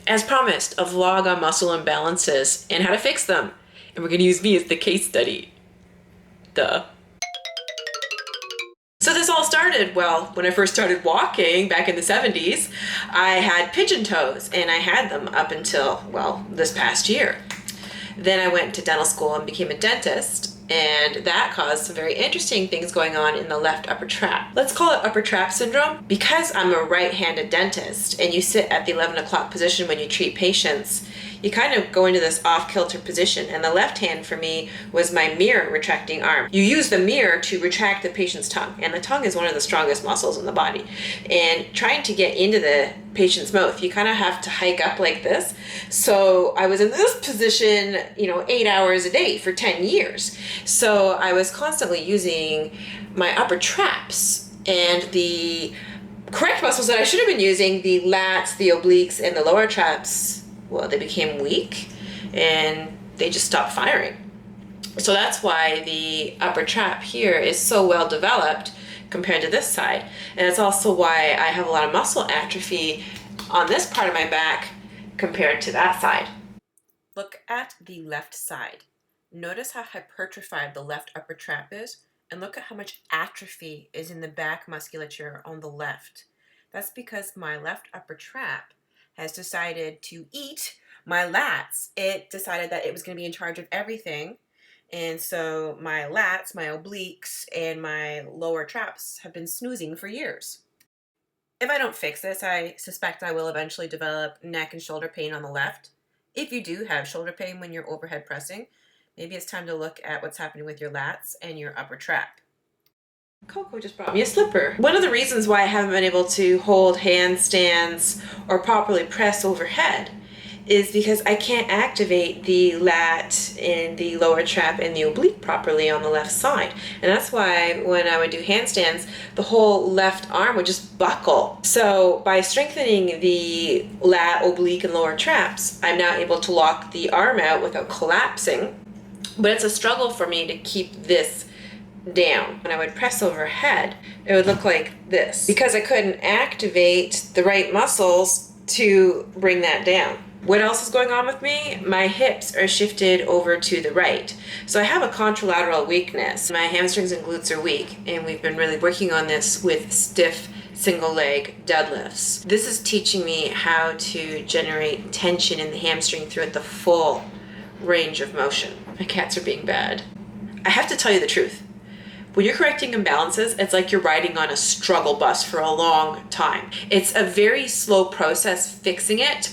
As promised, a vlog on muscle imbalances and how to fix them. And we're gonna use me as the case study. Duh. So this all started, well, when I first started walking back in the 70s, I had pigeon toes, and I had them up until, well, this past year. Then I went to dental school and became a dentist, and that caused some very interesting things going on in the left upper trap. Let's call it upper trap syndrome. Because I'm a right-handed dentist and you sit at the 11 o'clock position when you treat patients, you kind of go into this off-kilter position, and the left hand for me was my mirror retracting arm. You use the mirror to retract the patient's tongue, and the tongue is one of the strongest muscles in the body. And trying to get into the patient's mouth, you kind of have to hike up like this. So I was in this position, 8 hours a day for 10 years. So I was constantly using my upper traps, and the correct muscles that I should have been using, the lats, the obliques, and the lower traps, well, they became weak and they just stopped firing. So that's why the upper trap here is so well developed compared to this side. And it's also why I have a lot of muscle atrophy on this part of my back compared to that side. Look at the left side. Notice how hypertrophied the left upper trap is, and look at how much atrophy is in the back musculature on the left. That's because my left upper trap has decided to eat my lats. It decided that it was going to be in charge of everything. And so my lats, my obliques, and my lower traps have been snoozing for years. If I don't fix this, I suspect I will eventually develop neck and shoulder pain on the left. If you do have shoulder pain when you're overhead pressing, maybe it's time to look at what's happening with your lats and your upper trap. Coco just brought me a slipper. One of the reasons why I haven't been able to hold handstands or properly press overhead is because I can't activate the lat and the lower trap and the oblique properly on the left side. And that's why when I would do handstands, the whole left arm would just buckle. So by strengthening the lat, oblique, and lower traps, I'm now able to lock the arm out without collapsing. But it's a struggle for me to keep this down. When I would press overhead, it would look like this because I couldn't activate the right muscles to bring that down. What else is going on with me? My hips are shifted over to the right. So I have a contralateral weakness. My hamstrings and glutes are weak, and we've been really working on this with stiff single leg deadlifts. This is teaching me how to generate tension in the hamstring throughout the full range of motion. My cats are being bad. I have to tell you the truth. When you're correcting imbalances, it's like you're riding on a struggle bus for a long time. It's a very slow process fixing it.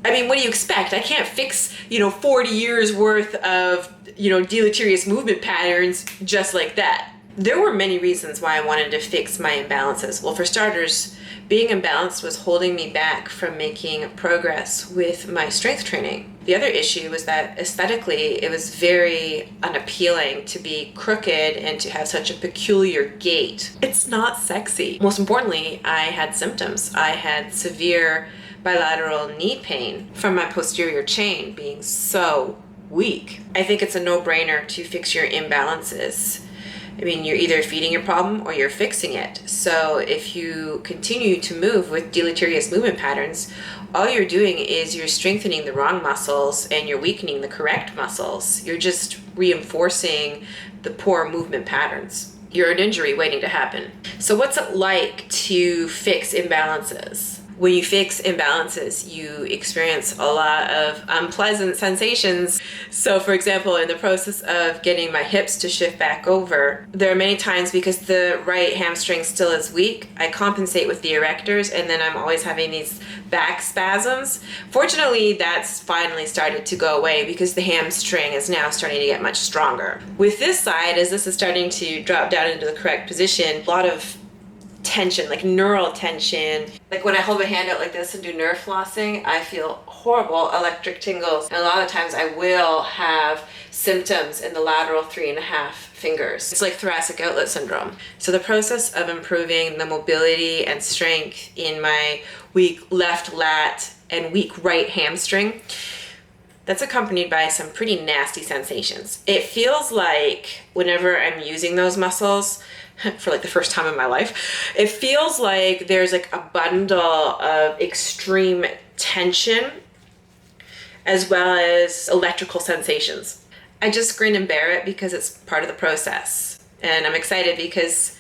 I mean, what do you expect? I can't fix, 40 years worth of, deleterious movement patterns just like that. There were many reasons why I wanted to fix my imbalances. Well, for starters, being imbalanced was holding me back from making progress with my strength training. The other issue was that aesthetically, it was very unappealing to be crooked and to have such a peculiar gait. It's not sexy. Most importantly, I had symptoms. I had severe bilateral knee pain from my posterior chain being so weak. I think it's a no-brainer to fix your imbalances. I mean, you're either feeding your problem or you're fixing it. So if you continue to move with deleterious movement patterns, all you're doing is you're strengthening the wrong muscles and you're weakening the correct muscles. You're just reinforcing the poor movement patterns. You're an injury waiting to happen. So what's it like to fix imbalances? When you fix imbalances, you experience a lot of unpleasant sensations. So for example, in the process of getting my hips to shift back over, there are many times because the right hamstring still is weak, I compensate with the erectors, and then I'm always having these back spasms. Fortunately, that's finally started to go away because the hamstring is now starting to get much stronger. With this side, as this is starting to drop down into the correct position, a lot of tension, like neural tension. Like when I hold my hand out like this and do nerve flossing, I feel horrible electric tingles. And a lot of times I will have symptoms in the lateral 3.5 fingers. It's like thoracic outlet syndrome. So the process of improving the mobility and strength in my weak left lat and weak right hamstring, that's accompanied by some pretty nasty sensations. It feels like whenever I'm using those muscles, for like the first time in my life, it feels like there's like a bundle of extreme tension, as well as electrical sensations. I just grin and bear it because it's part of the process. And I'm excited because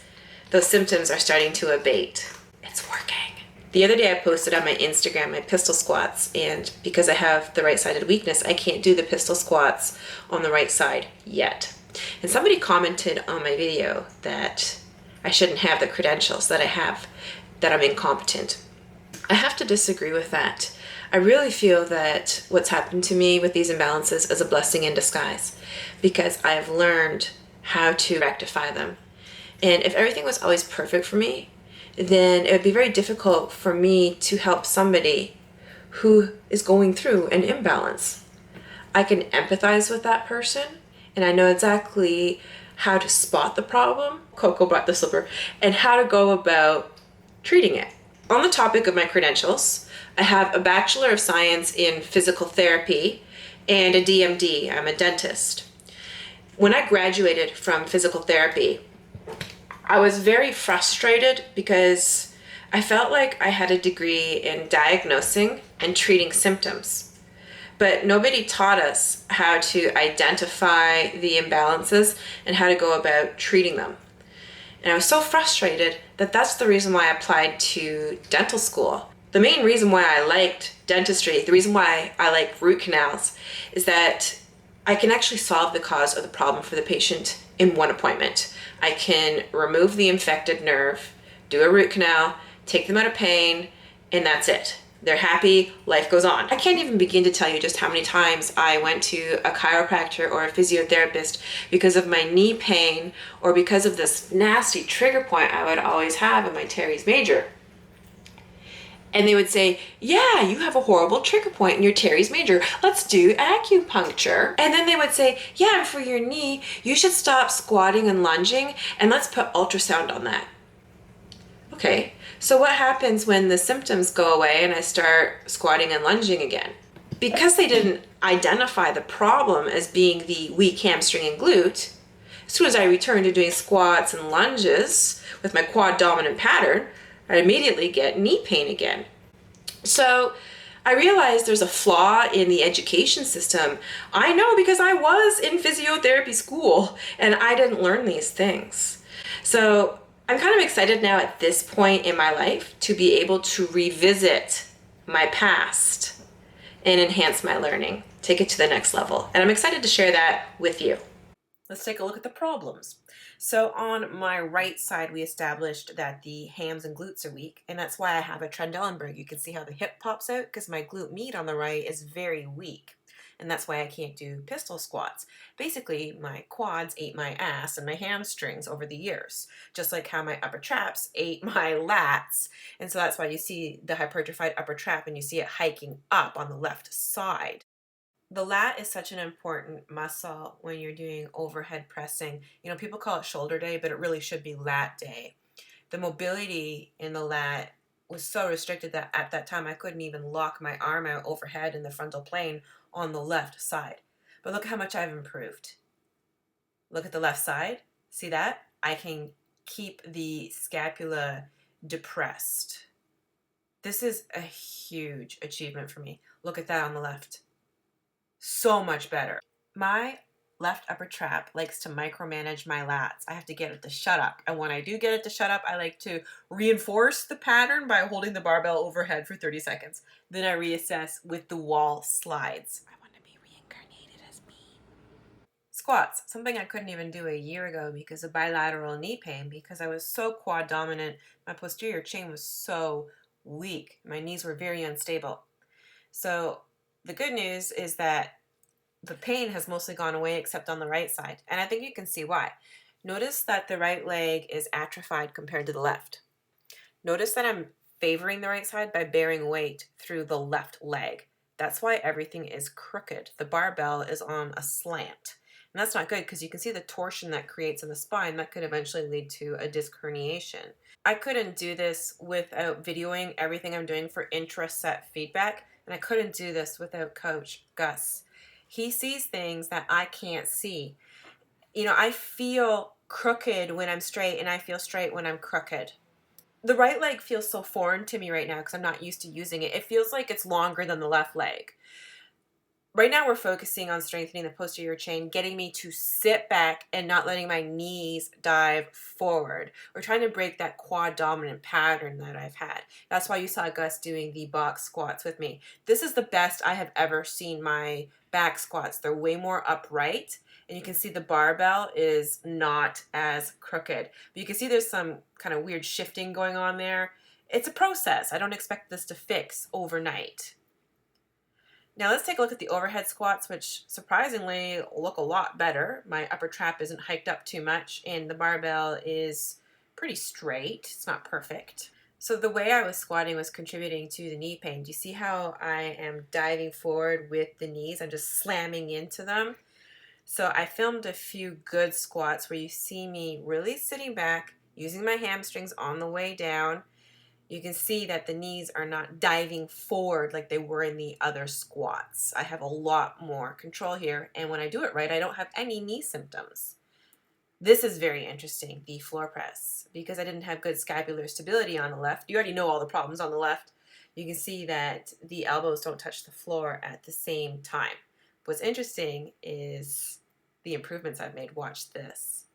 those symptoms are starting to abate. It's working. The other day I posted on my Instagram my pistol squats, and because I have the right-sided weakness, I can't do the pistol squats on the right side yet. And somebody commented on my video that I shouldn't have the credentials that I have, that I'm incompetent. I have to disagree with that. I really feel that what's happened to me with these imbalances is a blessing in disguise, because I have learned how to rectify them. And if everything was always perfect for me, then it would be very difficult for me to help somebody who is going through an imbalance. I can empathize with that person, and I know exactly how to spot the problem, Coco brought the slipper, and how to go about treating it. On the topic of my credentials, I have a Bachelor of Science in Physical Therapy and a DMD. I'm a dentist. When I graduated from physical therapy, I was very frustrated because I felt like I had a degree in diagnosing and treating symptoms, but nobody taught us how to identify the imbalances and how to go about treating them. And I was so frustrated that that's the reason why I applied to dental school. The main reason why I liked dentistry, the reason why I like root canals, is that I can actually solve the cause of the problem for the patient in one appointment. I can remove the infected nerve, do a root canal, take them out of pain, and that's it. They're happy, life goes on. I can't even begin to tell you just how many times I went to a chiropractor or a physiotherapist because of my knee pain or because of this nasty trigger point I would always have in my teres major. And they would say, yeah, you have a horrible trigger point in your teres major. Let's do acupuncture. And then they would say, yeah, and for your knee, you should stop squatting and lunging, and let's put ultrasound on that. Okay, so what happens when the symptoms go away and I start squatting and lunging again? Because they didn't identify the problem as being the weak hamstring and glute, as soon as I returned to doing squats and lunges with my quad dominant pattern, I immediately get knee pain again. So I realized there's a flaw in the education system. I know because I was in physiotherapy school and I didn't learn these things. So I'm kind of excited now at this point in my life to be able to revisit my past and enhance my learning, take it to the next level. And I'm excited to share that with you. Let's take a look at the problems. So on my right side, we established that the hams and glutes are weak, and that's why I have a Trendelenburg. You can see how the hip pops out because my glute med on the right is very weak, and that's why I can't do pistol squats. Basically, my quads ate my ass and my hamstrings over the years, just like how my upper traps ate my lats, and so that's why you see the hypertrophied upper trap and you see it hiking up on the left side. The lat is such an important muscle when you're doing overhead pressing. You know, people call it shoulder day, but it really should be lat day. The mobility in the lat was so restricted that at that time I couldn't even lock my arm out overhead in the frontal plane on the left side. But look how much I've improved. Look at the left side. See that? I can keep the scapula depressed. This is a huge achievement for me. Look at that on the left. So much better. My left upper trap likes to micromanage my lats. I have to get it to shut up. And when I do get it to shut up, I like to reinforce the pattern by holding the barbell overhead for 30 seconds. Then I reassess with the wall slides. I want to be reincarnated as me. Squats, something I couldn't even do a year ago because of bilateral knee pain, because I was so quad dominant. My posterior chain was so weak. My knees were very unstable. So the good news is that the pain has mostly gone away except on the right side. And I think you can see why. Notice that the right leg is atrophied compared to the left. Notice that I'm favoring the right side by bearing weight through the left leg. That's why everything is crooked. The barbell is on a slant. And that's not good because you can see the torsion that creates in the spine that could eventually lead to a disc herniation. I couldn't do this without videoing everything I'm doing for intra-set feedback, and I couldn't do this without Coach Gus. He sees things that I can't see. You know, I feel crooked when I'm straight, and I feel straight when I'm crooked. The right leg feels so foreign to me right now because I'm not used to using it. It feels like it's longer than the left leg. Right now we're focusing on strengthening the posterior chain, getting me to sit back and not letting my knees dive forward. We're trying to break that quad dominant pattern that I've had. That's why you saw Gus doing the box squats with me. This is the best I have ever seen my back squats. They're way more upright, and you can see the barbell is not as crooked. But you can see there's some kind of weird shifting going on there. It's a process. I don't expect this to fix overnight. Now let's take a look at the overhead squats, which surprisingly look a lot better. My upper trap isn't hiked up too much, and the barbell is pretty straight. It's not perfect. So the way I was squatting was contributing to the knee pain. Do you see how I am diving forward with the knees? I'm just slamming into them. So I filmed a few good squats where you see me really sitting back, using my hamstrings on the way down. You can see that the knees are not diving forward like they were in the other squats. I have a lot more control here, and when I do it right, I don't have any knee symptoms. This is very interesting, the floor press, because I didn't have good scapular stability on the left. You already know all the problems on the left. You can see that the elbows don't touch the floor at the same time. What's interesting is the improvements I've made. Watch this.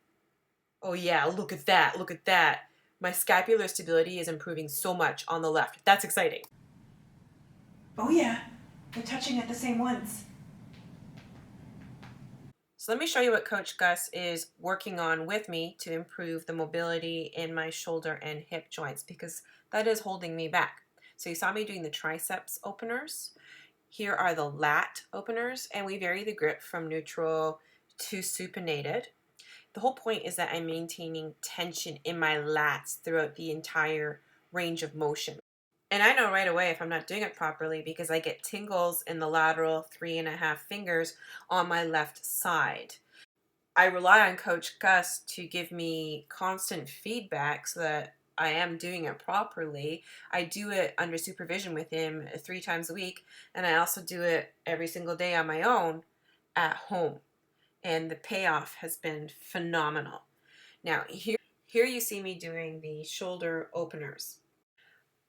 Oh yeah, look at that, look at that. My scapular stability is improving so much on the left. That's exciting. Oh yeah, they're touching at the same ones. So let me show you what Coach Gus is working on with me to improve the mobility in my shoulder and hip joints, because that is holding me back. So you saw me doing the triceps openers. Here are the lat openers, and we vary the grip from neutral to supinated. The whole point is that I'm maintaining tension in my lats throughout the entire range of motion. And I know right away if I'm not doing it properly because I get tingles in the lateral 3.5 fingers on my left side. I rely on Coach Gus to give me constant feedback so that I am doing it properly. I do it under supervision with him 3 times a week, and I also do it every single day on my own at home. And the payoff has been phenomenal. Now, here you see me doing the shoulder openers.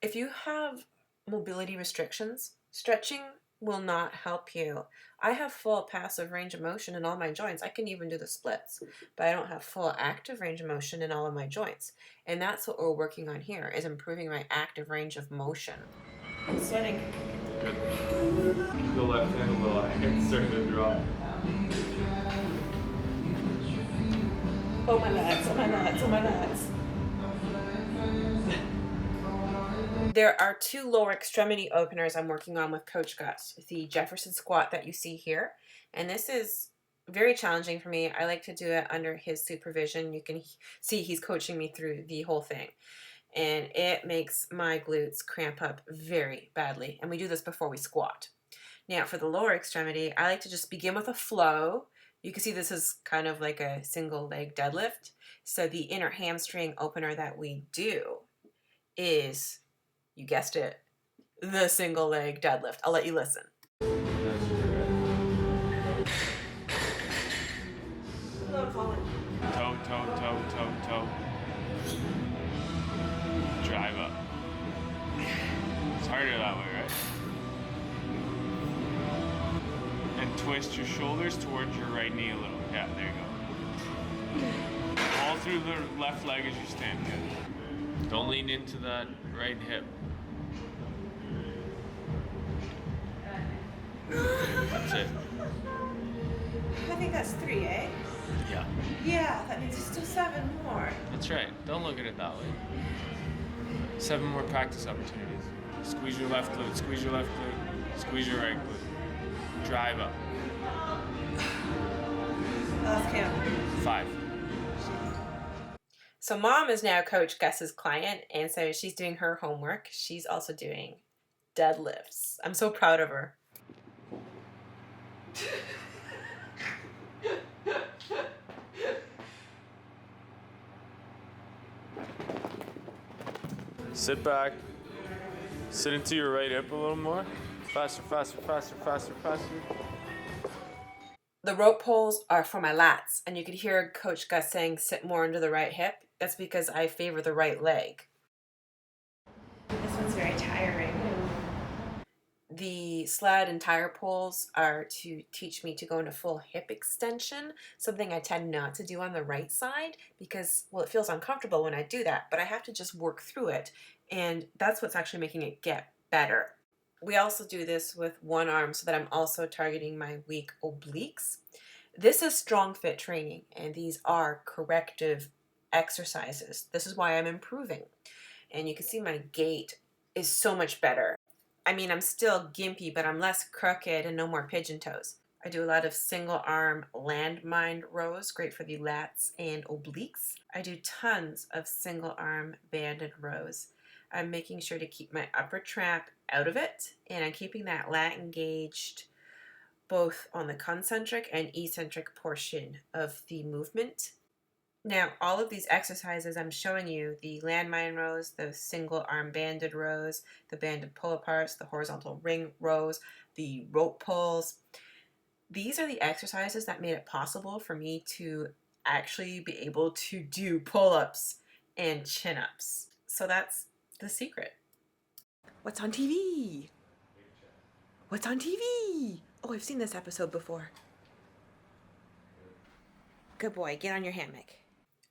If you have mobility restrictions, stretching will not help you. I have full passive range of motion in all my joints. I can even do the splits, but I don't have full active range of motion in all of my joints. And that's what we're working on here, is improving my active range of motion. I'm sweating. Good. The left hand a little, it's starting to drop. Oh my lats, oh my lats, oh my lats. There are 2 lower extremity openers I'm working on with Coach Gus. The Jefferson squat that you see here, and this is very challenging for me. I like to do it under his supervision. You can see he's coaching me through the whole thing, and it makes my glutes cramp up very badly, and we do this before we squat. Now for the lower extremity, I like to just begin with a flow. You can see this is kind of like a single leg deadlift. So the inner hamstring opener that we do is, you guessed it, the single leg deadlift. I'll let you listen. Toe, toe, toe, toe, toe. Drive up. It's harder that way, right? And twist your shoulders towards your right knee a little. Yeah, there you go. All through the left leg as you stand. Good. Don't lean into that right hip. That's it. I think that's 3, eh? Yeah. Yeah, that means there's still 7 more. That's right. Don't look at it that way. 7 more practice opportunities. Squeeze your left glute, squeeze your left glute, squeeze your right glute. Drive up. Let's count. 5. So mom is now Coach Gus's client, and so she's doing her homework. She's also doing deadlifts. I'm so proud of her. Sit back. Sit into your right hip a little more. Faster, faster, faster, faster, faster. The rope pulls are for my lats, and you could hear Coach Gus saying sit more into the right hip. That's because I favor the right leg. The sled and tire pulls are to teach me to go into full hip extension, something I tend not to do on the right side because, well, it feels uncomfortable when I do that, but I have to just work through it. And that's what's actually making it get better. We also do this with one arm so that I'm also targeting my weak obliques. This is strong fit training, and these are corrective exercises. This is why I'm improving. And you can see my gait is so much better. I mean, I'm still gimpy, but I'm less crooked and no more pigeon toes. I do a lot of single arm landmine rows, great for the lats and obliques. I do tons of single arm banded rows. I'm making sure to keep my upper trap out of it, and I'm keeping that lat engaged both on the concentric and eccentric portion of the movement. Now, all of these exercises I'm showing you, the landmine rows, the single arm banded rows, the banded pull aparts, the horizontal ring rows, the rope pulls, these are the exercises that made it possible for me to actually be able to do pull-ups and chin-ups. So that's the secret. What's on TV? What's on TV? Oh, I've seen this episode before. Good boy, get on your hammock.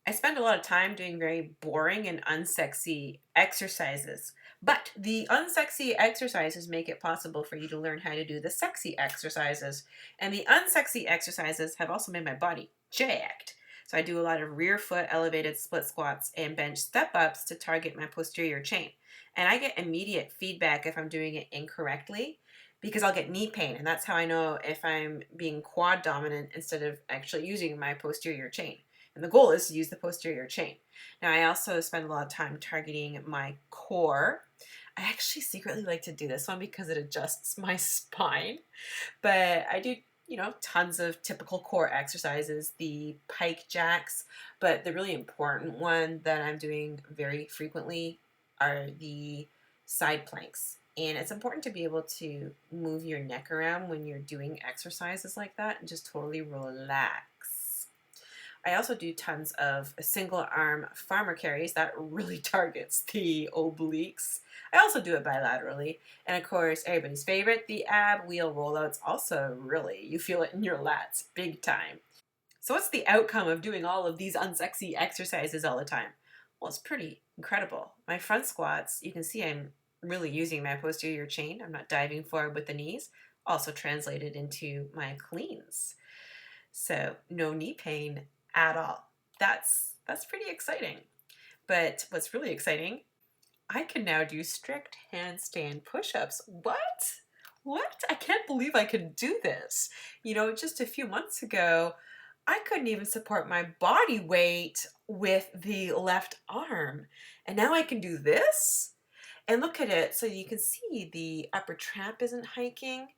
I spend a lot of time doing very boring and unsexy exercises, but the unsexy exercises make it possible for you to learn how to do the sexy exercises. And the unsexy exercises have also made my body jacked. So I do a lot of rear foot elevated split squats and bench step ups to target my posterior chain. And I get immediate feedback if I'm doing it incorrectly because I'll get knee pain. And that's how I know if I'm being quad dominant instead of actually using my posterior chain. And the goal is to use the posterior chain. Now, I also spend a lot of time targeting my core. I actually secretly like to do this one because it adjusts my spine. But I do, tons of typical core exercises, the pike jacks. But the really important one that I'm doing very frequently are the side planks. And it's important to be able to move your neck around when you're doing exercises like that and just totally relax. I also do tons of single arm farmer carries that really targets the obliques. I also do it bilaterally. And of course, everybody's favorite, the ab wheel rollouts. Also, really, you feel it in your lats big time. So what's the outcome of doing all of these unsexy exercises all the time? Well, it's pretty incredible. My front squats, you can see I'm really using my posterior chain. I'm not diving forward with the knees. Also translated into my cleans. So no knee pain at all. That's pretty exciting. But what's really exciting, I can now do strict handstand push-ups. What? What? I can't believe I can do this. Just a few months ago, I couldn't even support my body weight with the left arm. And now I can do this? And look at it. So you can see the upper trap isn't hiking.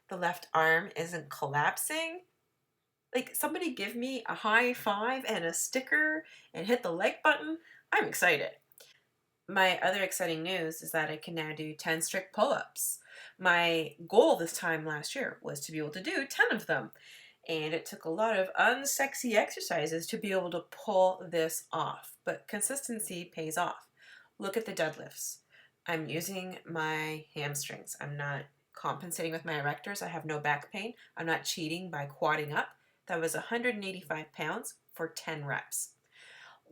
The left arm isn't collapsing. Like, somebody give me a high five and a sticker and hit the like button. I'm excited. My other exciting news is that I can now do 10 strict pull-ups. My goal this time last year was to be able to do 10 of them. And it took a lot of unsexy exercises to be able to pull this off. But consistency pays off. Look at the deadlifts. I'm using my hamstrings. I'm not compensating with my erectors. I have no back pain. I'm not cheating by quadding up. That was 185 pounds for 10 reps.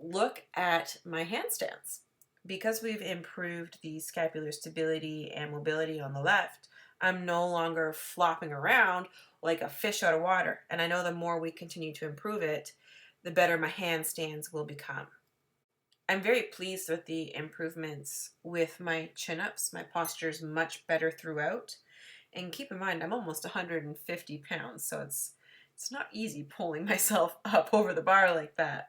Look at my handstands. Because we've improved the scapular stability and mobility on the left, I'm no longer flopping around like a fish out of water. And I know the more we continue to improve it, the better my handstands will become. I'm very pleased with the improvements with my chin-ups. My posture is much better throughout. And keep in mind, I'm almost 150 pounds, so it's not easy pulling myself up over the bar like that.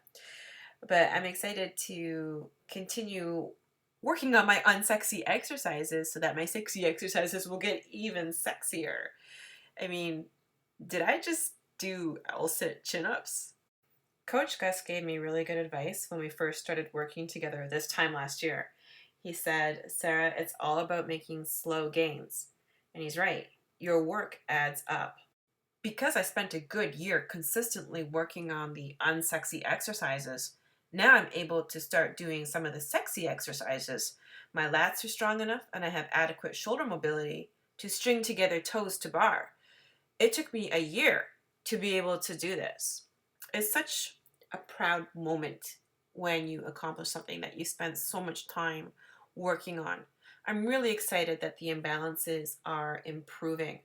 But I'm excited to continue working on my unsexy exercises so that my sexy exercises will get even sexier. I mean, did I just do L-sit chin-ups? Coach Gus gave me really good advice when we first started working together this time last year. He said, Sarah, it's all about making slow gains. And he's right. Your work adds up. Because I spent a good year consistently working on the unsexy exercises, now I'm able to start doing some of the sexy exercises. My lats are strong enough and I have adequate shoulder mobility to string together toes to bar. It took me a year to be able to do this. It's such a proud moment when you accomplish something that you spent so much time working on. I'm really excited that the imbalances are improving.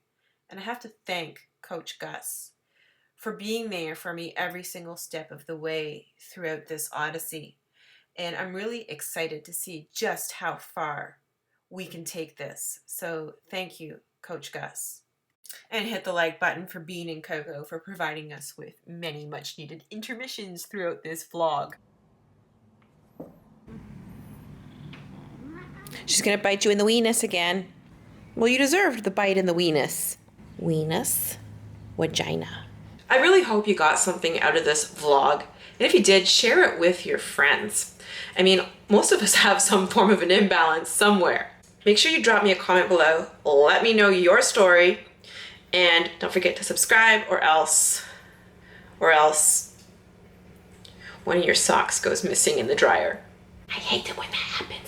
And I have to thank Coach Gus for being there for me every single step of the way throughout this odyssey. And I'm really excited to see just how far we can take this. So thank you, Coach Gus. And hit the like button for Bean and Coco for providing us with many much needed intermissions throughout this vlog. She's gonna bite you in the weenus again. Well, you deserved the bite in the weenus. Weenus, vagina. I really hope you got something out of this vlog. And if you did, share it with your friends. I mean, most of us have some form of an imbalance somewhere. Make sure you drop me a comment below. Let me know your story. And don't forget to subscribe or else one of your socks goes missing in the dryer. I hate it when that happens.